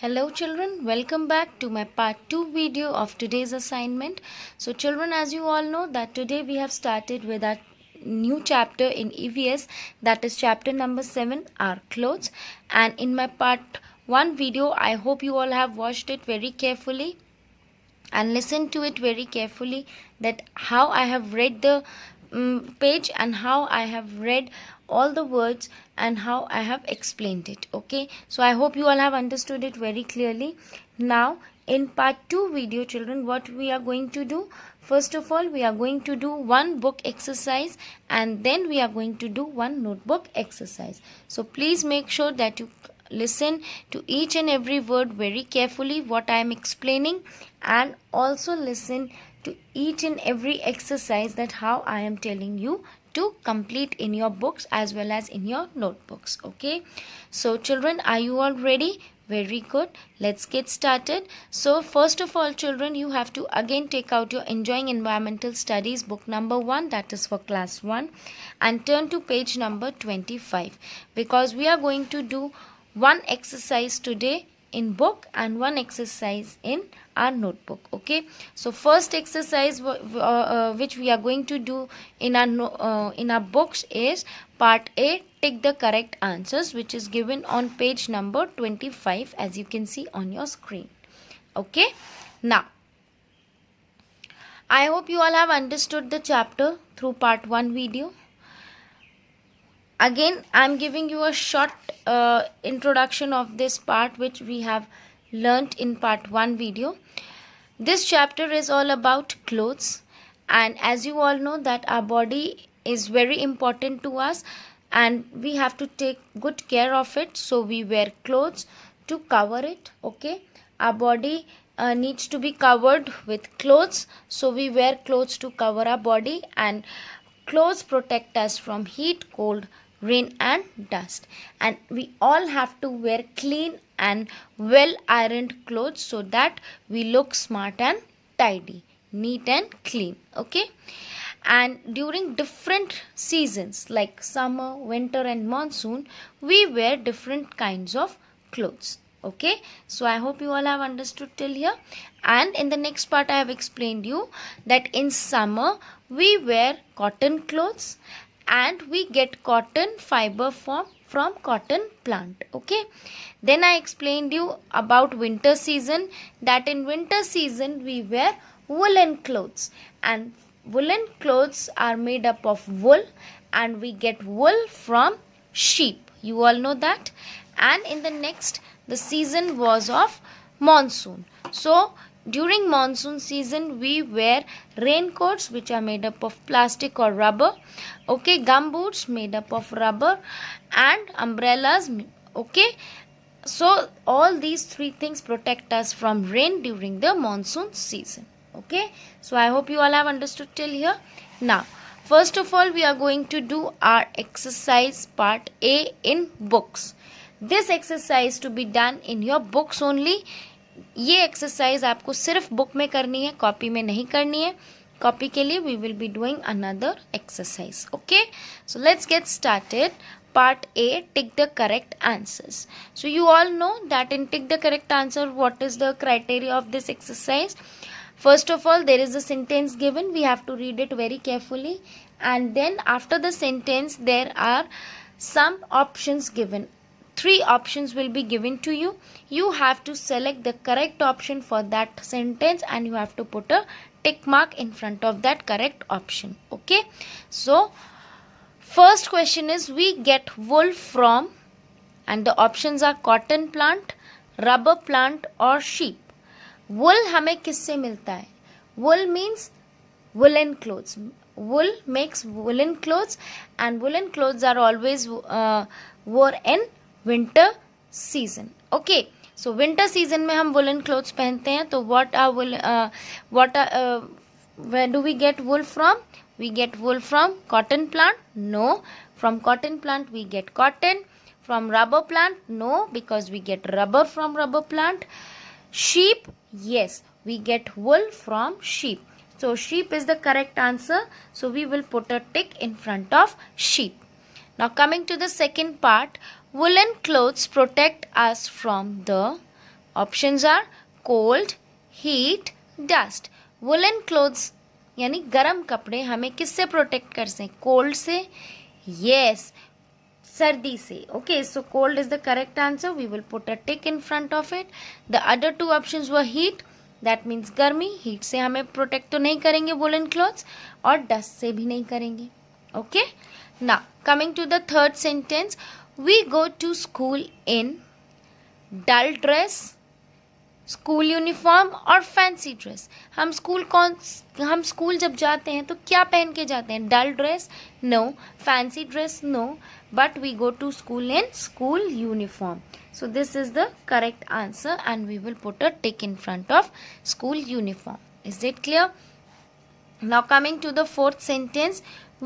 Hello children, welcome back to my part 2 video of today's assignment. So children, as you all know that today we have started with our new chapter in EVS, that is chapter number 7, our clothes. And in my part 1 video, I hope you all have watched it very carefully and listened to it very carefully, that how I have read the page and how I have read all the words and how I have explained it. Okay, so I hope you all have understood it very clearly. Now in part 2 video children, what we are going to do, first of all we are going to do one book exercise and then we are going to do one notebook exercise. So please make sure that you listen to each and every word very carefully what I am explaining, and also listen to each and every exercise that how I am telling you to complete in your books as well as in your notebooks. Okay, so children, are you all ready? Very good, let's get started. So first of all children, you have to again take out your Enjoying Environmental Studies book number 1, that is for class 1, and turn to page number 25, because we are going to do one exercise today in book and one exercise in our notebook. Okay, so first exercise which we are going to do in our books is part A, tick the correct answers, which is given on page number 25 as you can see on your screen. Okay, now I hope you all have understood the chapter through part 1 video. Again, I am giving you a short introduction of this part which we have learnt in part 1 video. This chapter is all about clothes, and as you all know that our body is very important to us and we have to take good care of it, so we wear clothes to cover it. Okay, our body needs to be covered with clothes, so we wear clothes to cover our body, and clothes protect us from heat, cold, rain and dust. And we all have to wear clean and well ironed clothes so that we look smart and tidy, neat and clean. Okay, and during different seasons like summer, winter and monsoon, we wear different kinds of clothes. Okay, so I hope you all have understood till here. And in the next part I have explained you that in summer we wear cotton clothes and we get cotton fiber from cotton plant. Okay, then I explained you about winter season, that in winter season we wear woolen clothes, and woolen clothes are made up of wool and we get wool from sheep. You all know that. And in the next, the season was of monsoon. So during monsoon season we wear raincoats which are made up of plastic or rubber. Okay, gumboots made up of rubber, and umbrellas. Okay, so all these three things protect us from rain during the monsoon season. Okay, so I hope you all have understood till here. Now first of all we are going to do our exercise part A in books. This exercise to be done in your books only. ये exercise आपको सिर्फ book में करनी है, copy में नहीं करनी है. कॉपी के लिए we will be doing another exercise. Okay, so let's get started. Part A, tick the correct answers. So you all know that in tick the correct answer, what is the criteria of this exercise? First of all, there is a sentence given. We have to read it very carefully, and then after the sentence there are some options given. 3 options will be given to you. You have to select the correct option for that sentence and you have to put a tick mark in front of that correct option. Okay, so first question is, we get wool from, and the options are cotton plant, rubber plant or sheep. Wool हमें किससे मिलता है? Wool means woolen clothes. Wool makes woolen clothes, and woolen clothes are always worn in winter season. Okay, so winter season में हम woollen clothes पहनते हैं. तो where do we get wool from? We get wool from cotton plant? No. From cotton plant we get cotton. From rubber plant? No, because we get rubber from rubber plant. Sheep? Yes, we get wool from sheep. So sheep is the correct answer. So we will put a tick in front of sheep. Now coming to the second part, woolen clothes protect us from the options are cold, heat, dust. Woollen clothes यानी गर्म कपड़े हमें किससे protect करते हैं? Cold से, yes, सर्दी से. Okay, so cold is the correct answer. We will put a tick in front of it. The other two options were heat, that means गर्मी. हीट से हमें प्रोटेक्ट तो नहीं करेंगे वुलन क्लॉथ्स, और डस्ट से भी नहीं करेंगे. Okay, now coming to the third sentence, we go to school in dull dress, school uniform और फैंसी ड्रेस. हम स्कूल जब जाते हैं तो क्या पहन के जाते हैं? Dull dress? No. Fancy dress? No. But we go to school in school uniform. So this is the correct answer and we will put a tick in front of school uniform. Is it clear? Now coming to the fourth sentence,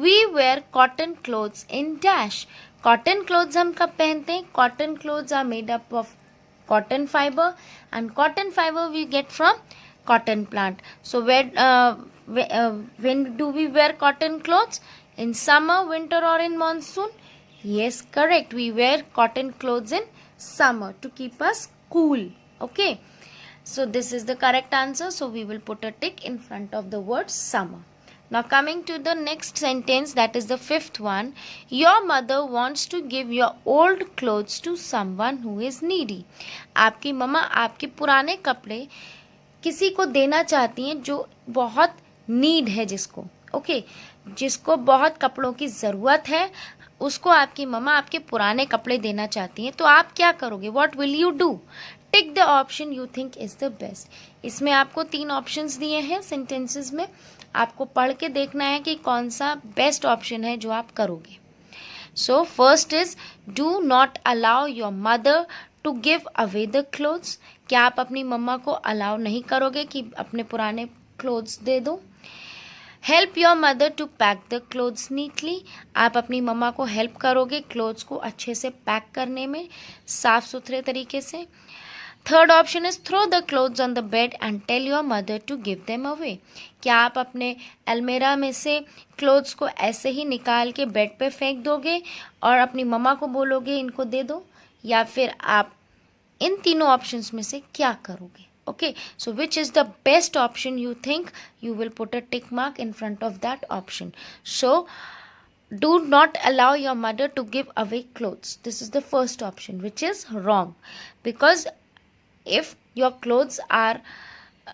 we wear cotton clothes in dash. Cotton clothes हम कब पहनते हैं? Cotton clothes are made up of cotton fiber and cotton fiber we get from cotton plant. So when do we wear cotton clothes? In summer, winter or in monsoon? Yes, correct. We wear cotton clothes in summer to keep us cool. Okay, so this is the correct answer, so we will put a tick in front of the word summer. Now coming to the next sentence, that is the fifth one, your mother wants to give your old clothes to someone who is needy. आपकी मम्मा आपके पुराने कपड़े किसी को देना चाहती हैं जो बहुत नीड है, जिसको जिसको बहुत कपड़ों की ज़रूरत है, उसको आपकी मम्मा आपके पुराने कपड़े देना चाहती हैं. तो आप क्या करोगे? What will you do? Tick the option you think is the best. इसमें आपको 3 ऑप्शंस दिए हैं सेंटेंसेस में. आपको पढ़ के देखना है कि कौन सा बेस्ट ऑप्शन है जो आप करोगे. So first is, do not allow your mother to give away the clothes. क्या आप अपनी मम्मा को अलाउ नहीं करोगे कि अपने पुराने क्लोथ्स दे दो? Help your mother to pack the clothes neatly. आप अपनी मम्मा को हेल्प करोगे क्लोथ्स को अच्छे से पैक करने में, साफ सुथरे तरीके से. Third option is throw the clothes on the bed and tell your mother to give them away. क्या आप अपने अलमीरा में से क्लोथ्स को ऐसे ही निकाल के बेड पे फेंक दोगे और अपनी मम्मा को बोलोगे इनको दे दो, या फिर आप इन तीनों ऑप्शंस में से क्या करोगे? Okay, so which is the best option you think? You will put a tick mark in front of that option. So do not allow your mother to give away clothes. This is the first option, which is wrong, because if your clothes are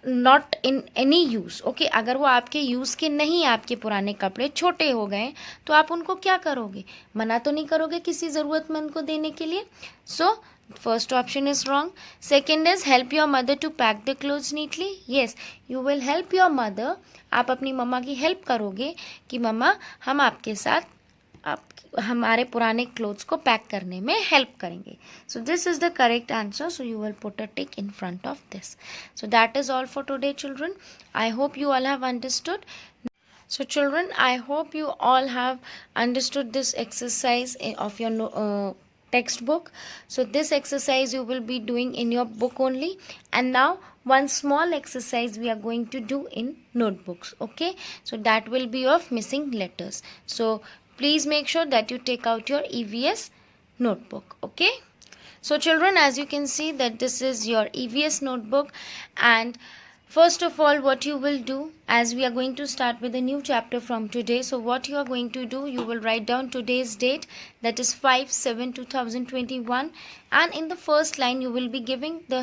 not in any use, okay, अगर वो आपके use के नहीं, आपके पुराने कपड़े छोटे हो गए, तो आप उनको क्या करोगे? मना तो नहीं करोगे किसी ज़रूरतमंद को देने के लिए. So first option is wrong. Second is help your mother to pack the clothes neatly. Yes, you will help your mother. आप अपनी मम्मा की हेल्प करोगे कि मम्मा हम आपके साथ हमारे पुराने क्लोथ्स को पैक करने में हेल्प करेंगे. So this is the correct answer. So you will put a tick in front of this. So that is all for today, children. I hope you all have understood. So children, I hope you all have understood this exercise of your textbook. So this exercise you will be doing in your book only, and now one small exercise we are going to do in notebooks. Okay, so that will be of missing letters. So please make sure that you take out your EVS notebook. Okay, so children, as you can see that this is your EVS notebook, and first of all, what you will do, as we are going to start with a new chapter from today, so what you are going to do, you will write down today's date, that is 5/7/2021, and in the first line you will be given the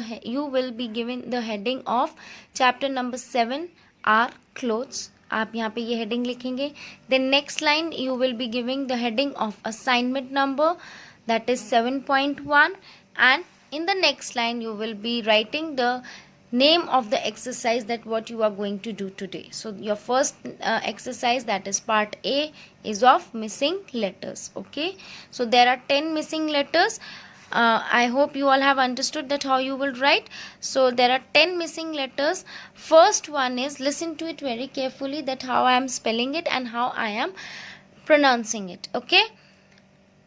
heading of chapter number 7, our clothes. आप यहाँ पे ये heading लिखेंगे. Then next line you will be giving the heading of assignment number, that is 7.1, and in the next line you will be writing the name of the exercise, that what you are going to do today. So your first exercise, that is part A, is of missing letters. Okay, so there are 10 missing letters. I hope you all have understood that how you will write. So there are 10 missing letters. First one is, listen to it very carefully, that how I am spelling it and how I am pronouncing it. Okay,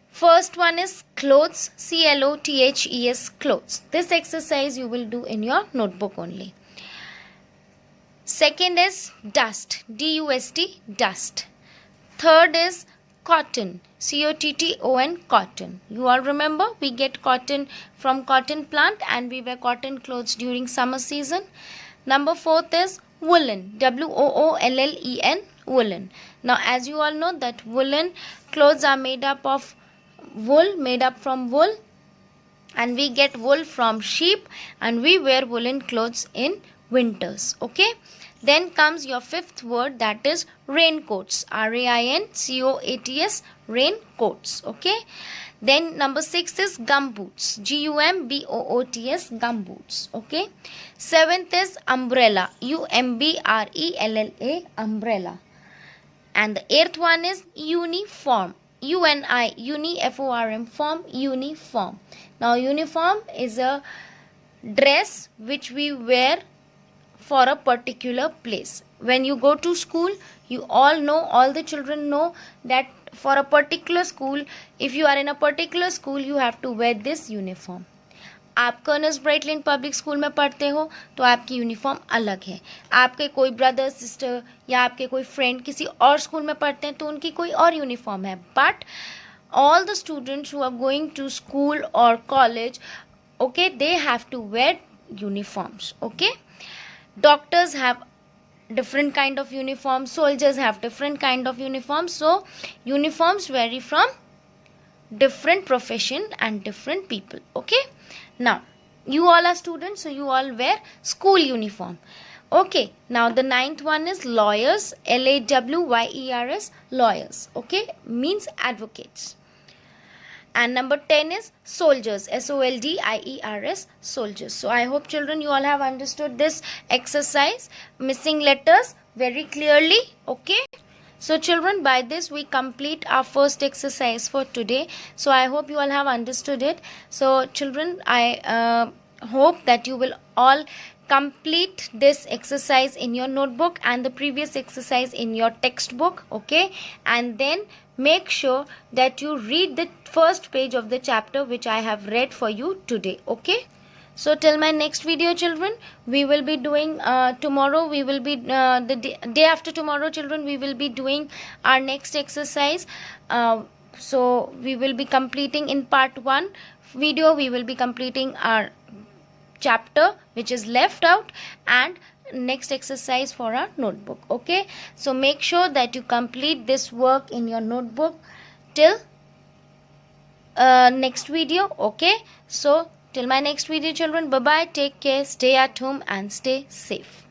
first one is clothes, CLOTHES, clothes. This exercise you will do in your notebook only. Second is dust, DUST, dust. Third is cotton, cotton, cotton. You all remember we get cotton from cotton plant and we wear cotton clothes during summer season. Number 4th is woolen, woolen, woolen. Now as you all know that woolen clothes are made up of wool, made up from wool, and we get wool from sheep and we wear woolen clothes in winters. Okay, then comes your 5th word, that is raincoats, raincoats, raincoats. Okay, then number 6 is gumboots, gumboots, gumboots. Okay, 7th is umbrella, umbrella, umbrella. And the 8th one is uniform, uniform, form, uniform. Now uniform is a dress which we wear for a particular place. When you go to school, you all know, all the children know that for a particular school, if you are in a particular school, you have to wear this uniform. आप colonel's bright लेन public school में पढ़ते हो तो आपकी uniform अलग है. आपके कोई ब्रदर सिस्टर या आपके कोई फ्रेंड किसी और स्कूल में पढ़ते हैं तो उनकी कोई और यूनिफॉर्म है. But all the students who are going to school or college, okay, they have to wear uniforms. Okay, doctors have different kind of uniforms, soldiers have different kind of uniforms, so uniforms vary from different profession and different people. Okay, now you all are students, so you all wear school uniform. Okay, now the 9th one is lawyers, lawyers, lawyers. Okay, means advocates. And number 10 is soldiers, soldiers, soldiers. So I hope children you all have understood this exercise, missing letters, very clearly. Okay, so children, by this we complete our first exercise for today. So I hope you all have understood it. So children, I hope that you will all complete this exercise in your notebook and the previous exercise in your textbook. Okay, and then make sure that you read the first page of the chapter which I have read for you today. Okay, so till my next video children, we will be doing tomorrow, we will be the day after tomorrow children, we will be doing our next exercise. So we will be completing in part 1 video, we will be completing our chapter which is left out and next exercise for our notebook. Okay, so make sure that you complete this work in your notebook till next video. Okay, so till my next video children, bye bye, take care, stay at home and stay safe.